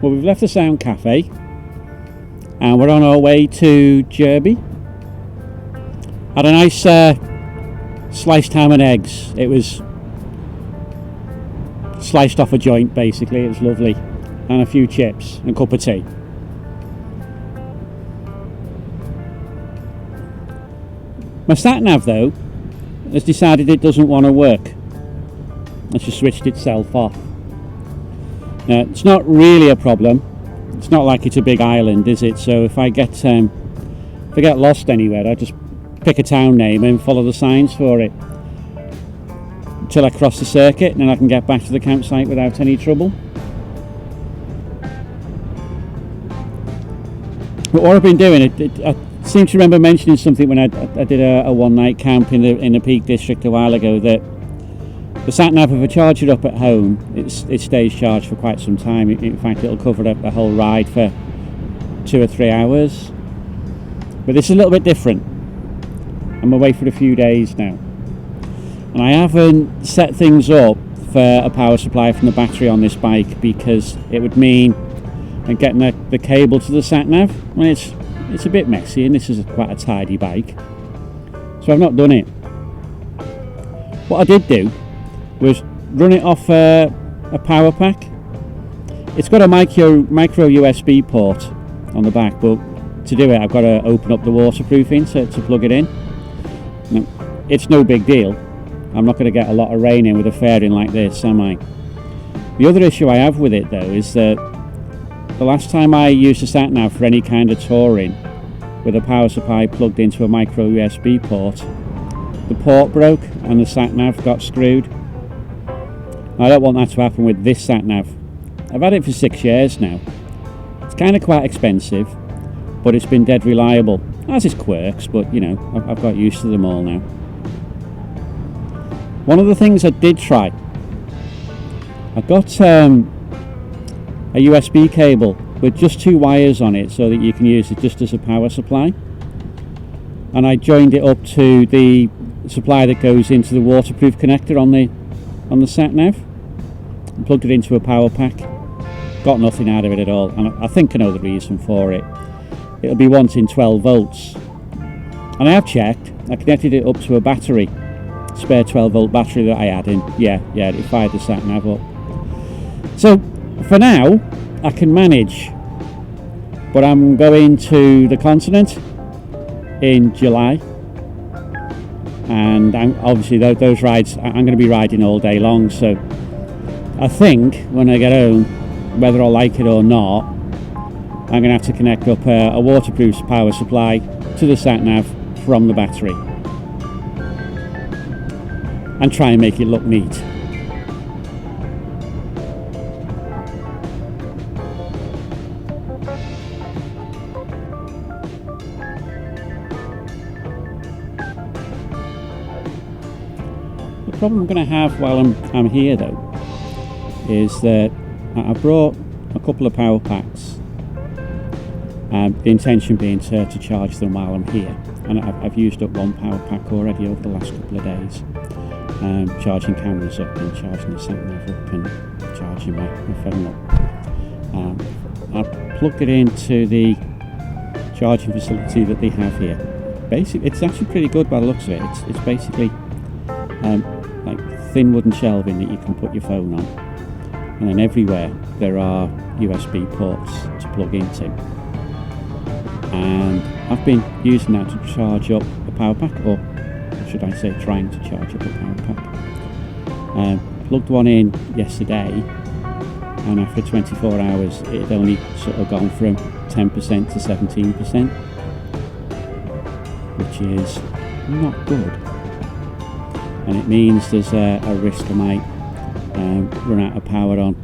Well, we've left the Sound Cafe and we're on our way to Jurby. Had a nice sliced ham and eggs. It was sliced off a joint basically, it was lovely. And a few chips and a cup of tea. My sat-nav though has decided it doesn't want to work. It's just switched itself off. Now, it's not really a problem. It's not like it's a big island, is it? So if I get lost anywhere, I just pick a town name and follow the signs for it until I cross the circuit, and then I can get back to the campsite without any trouble. But what I've been doing, I seem to remember mentioning something when I did a one-night camp in the Peak District a while ago, that the sat-nav, if I charge it up at home, it stays charged for quite some time. In fact, it'll cover a whole ride for 2 or 3 hours. But it's a little bit different. I'm away for a few days now. And I haven't set things up for a power supply from the battery on this bike because it would mean getting the cable to the sat-nav. Well, it's a bit messy, and this is quite a tidy bike. So I've not done it. What I did do was run it off a power pack. It's got a micro USB port on the back, but to do it I've got to open up the waterproofing to plug it in. Now, it's no big deal. I'm not going to get a lot of rain in with a fairing like this, am I? The other issue I have with it though is that the last time I used a sat-nav for any kind of touring with a power supply plugged into a micro USB port, the port broke and the sat-nav got screwed. I don't want that to happen with this sat-nav. I've had it for 6 years now. It's kind of quite expensive, but it's been dead reliable. Has its quirks, but you know, I've got used to them all now. One of the things I did try, I got a USB cable with just 2 wires on it so that you can use it just as a power supply. And I joined it up to the supply that goes into the waterproof connector on the sat-nav and plugged it into a power pack. Got nothing out of it at all, and I think I know the reason for it. It'll be wanting 12 volts, and I have checked. I connected it up to a battery, spare 12 volt battery that I had in. Yeah, it fired the sat-nav up. So for now I can manage, but I'm going to the continent in July, and obviously those rides I'm going to be riding all day long. So I think when I get home, whether I like it or not, I'm going to have to connect up a waterproof power supply to the sat-nav from the battery and try and make it look neat. The problem I'm going to have while I'm here though is that I brought a couple of power packs, the intention being to charge them while I'm here, and I've used up one power pack already over the last couple of days, charging cameras up and charging the sat-nav up and charging my phone up. I plugged it into the charging facility that they have here. Basically, it's actually pretty good by the looks of it. It's basically like thin wooden shelving that you can put your phone on, and then everywhere there are USB ports to plug into. And I've been using that to charge up a power pack, or should I say trying to charge up a power pack. Plugged one in yesterday, and after 24 hours it had only sort of gone from 10% to 17%, which is not good. And it means there's a risk I might run out of power on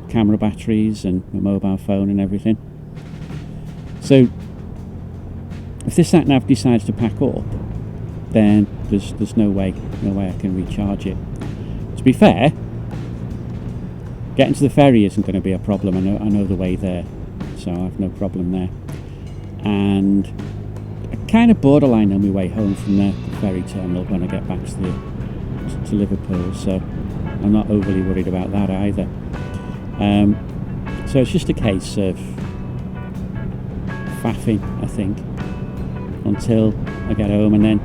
camera batteries and my mobile phone and everything. So if this sat-nav decides to pack up, then there's no way I can recharge it. To be fair, getting to the ferry isn't going to be a problem. I know the way there, so I have no problem there. And I kind of borderline on my way home from the ferry terminal when I get back to Liverpool, so I'm not overly worried about that either. So it's just a case of faffing, I think, until I get home, and then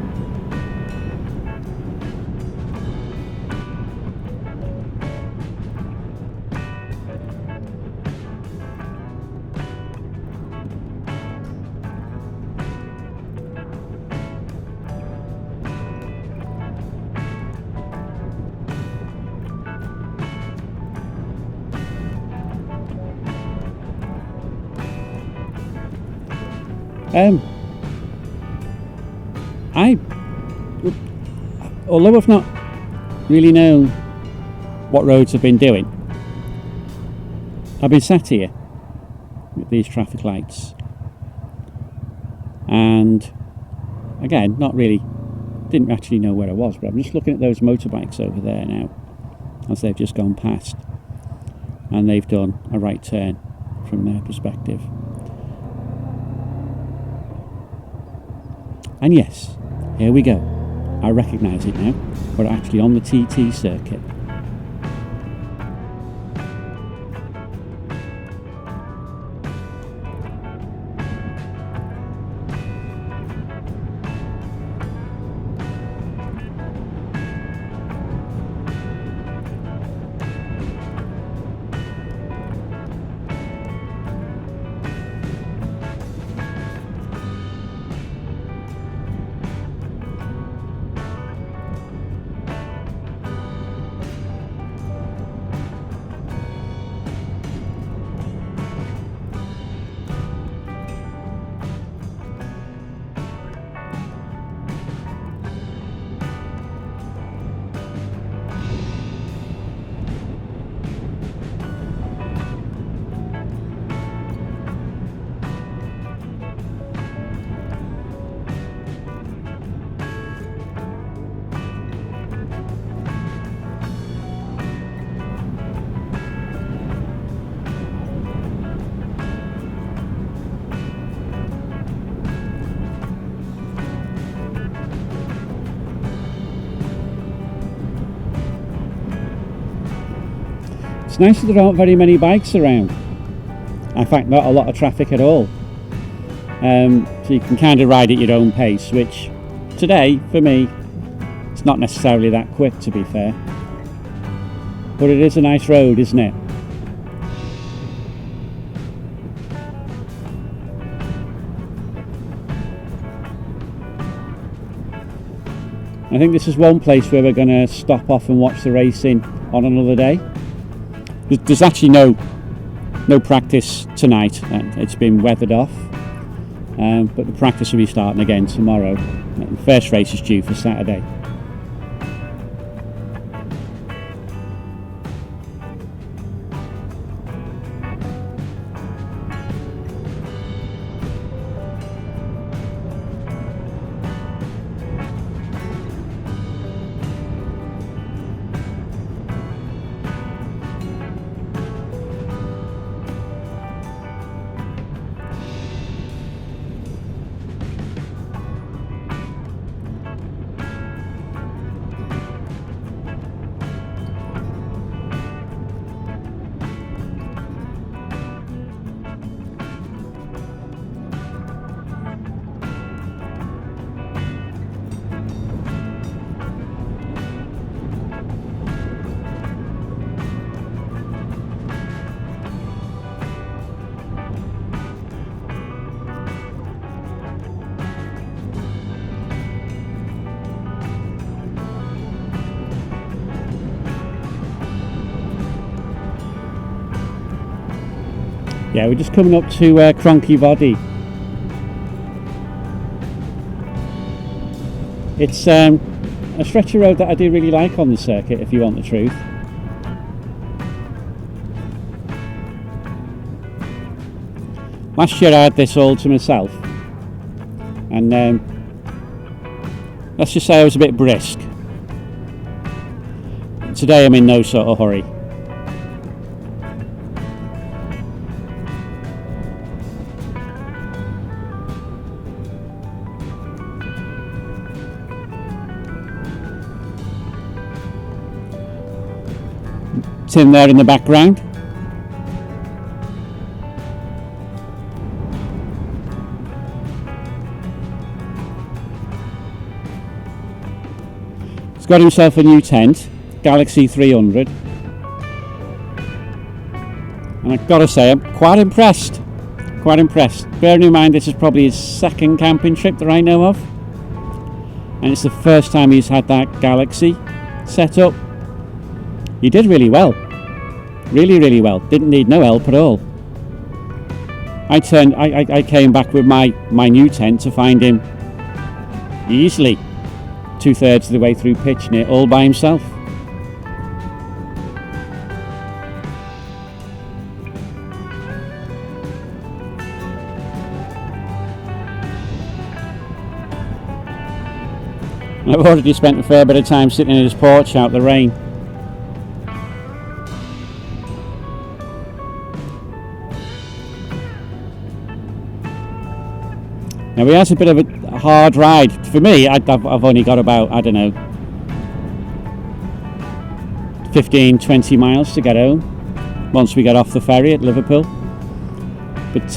although I've not really known what roads have been doing, I've been sat here with these traffic lights, and again, didn't actually know where I was, but I'm just looking at those motorbikes over there now as they've just gone past, and they've done a right turn from their perspective. And yes, here we go. I recognise it now. We're actually on the TT circuit. It's nice that there aren't very many bikes around. In fact, not a lot of traffic at all. So you can kind of ride at your own pace, which today, for me, it's not necessarily that quick, to be fair. But it is a nice road, isn't it? I think this is one place where we're going to stop off and watch the racing on another day. There's actually no practice tonight. It's been weathered off, but the practice will be starting again tomorrow. The first race is due for Saturday. Yeah, we're just coming up to Cronky Body. It's a stretch of road that I do really like on the circuit, if you want the truth. Last year I had this all to myself, and let's just say I was a bit brisk. Today I'm in no sort of hurry. Tim there in the background. He's got himself a new tent, Galaxy 300. And I've got to say, I'm quite impressed. Quite impressed. Bearing in mind this is probably his second camping trip that I know of. And it's the first time he's had that Galaxy set up. He did really well. Really, really well. Didn't need no help at all. I came back with my new tent to find him easily 2/3 of the way through pitching it all by himself. I've already spent a fair bit of time sitting in his porch out the rain. Now he has a bit of a hard ride. For me, I've only got about, I don't know, 15, 20 miles to get home once we get off the ferry at Liverpool. But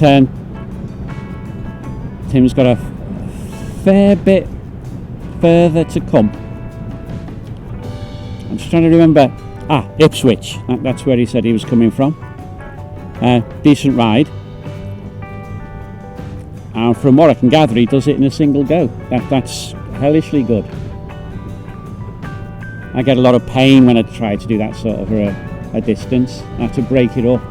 Tim's got a fair bit further to come. I'm just trying to remember. Ipswich. That's where he said he was coming from. Decent ride. And from what I can gather, he does it in a single go. That's hellishly good. I get a lot of pain when I try to do that sort of a distance. I have to break it up.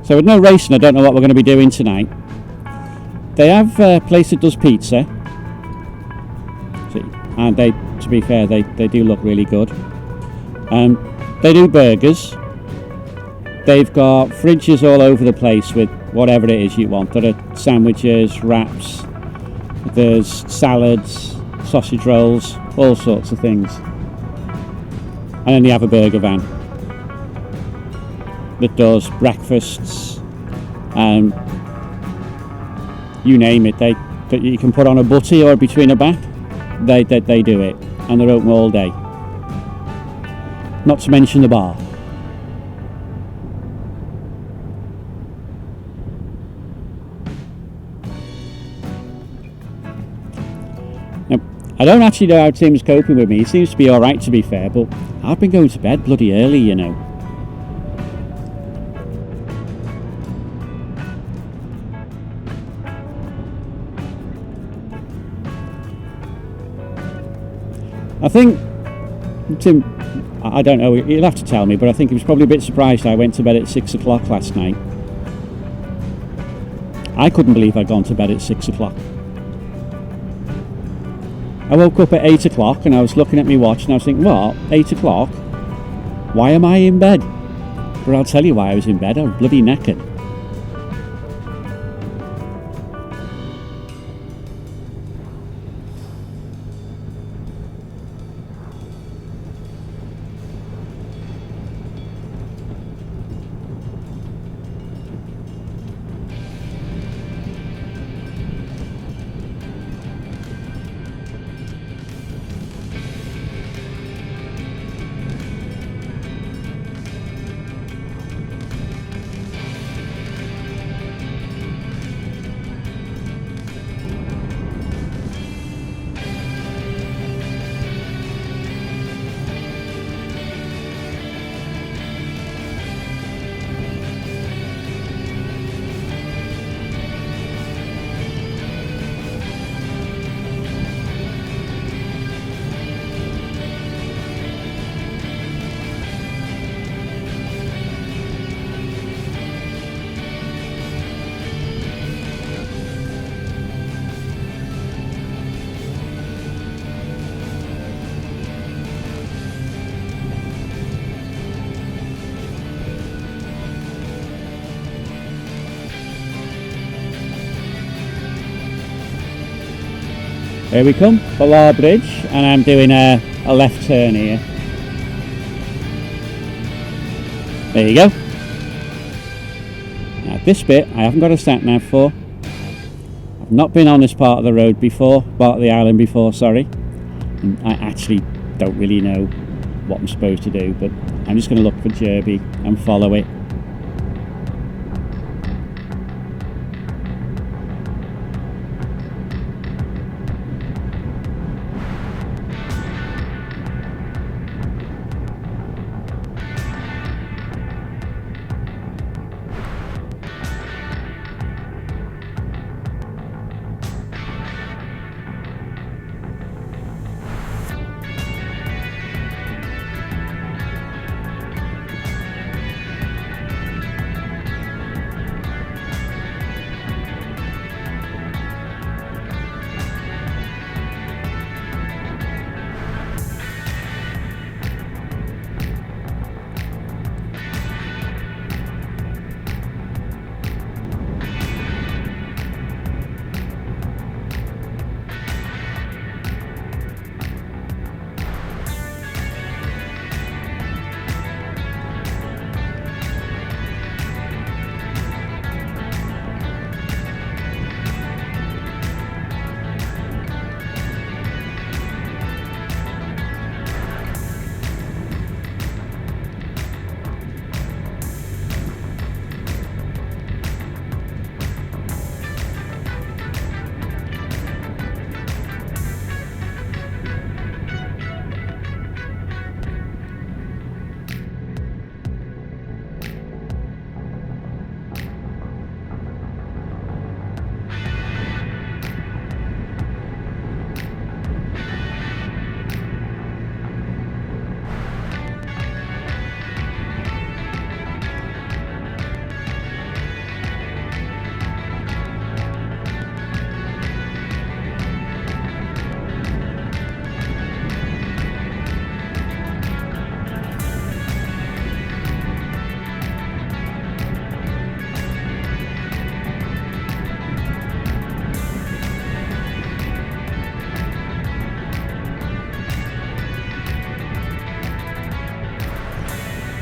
So with no racing, I don't know what we're going to be doing tonight. They have a place that does pizza. And to be fair, they do look really good. They do burgers. They've got fridges all over the place with whatever it is you want. There are sandwiches, wraps, there's salads, sausage rolls, all sorts of things. And then you have a burger van that does breakfasts, you name it. That you can put on a butty or between a back. They do it, and they're open all day. Not to mention the bar. Now, I don't actually know how Tim's coping with me. He seems to be alright, to be fair, but I've been going to bed bloody early, you know. I think Tim, I don't know, he'll have to tell me, but I think he was probably a bit surprised I went to bed at 6 o'clock last night. I couldn't believe I'd gone to bed at 6 o'clock. I woke up at 8 o'clock and I was looking at my watch and I was thinking, what, 8 o'clock? Why am I in bed? But I'll tell you why I was in bed. I was bloody knackered. Here we come, Ballar Bridge, and I'm doing a left turn here. There you go. Now this bit I haven't got a sat nav for. I've not been on this part of the road before, part of the island before, sorry. And I actually don't really know what I'm supposed to do, but I'm just going to look for Jurby and follow it.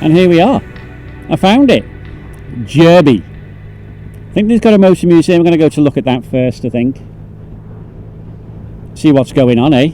And here we are. I found it. Jurby. I think there's got a motor museum. I'm going to go to look at that first, I think. See what's going on, eh?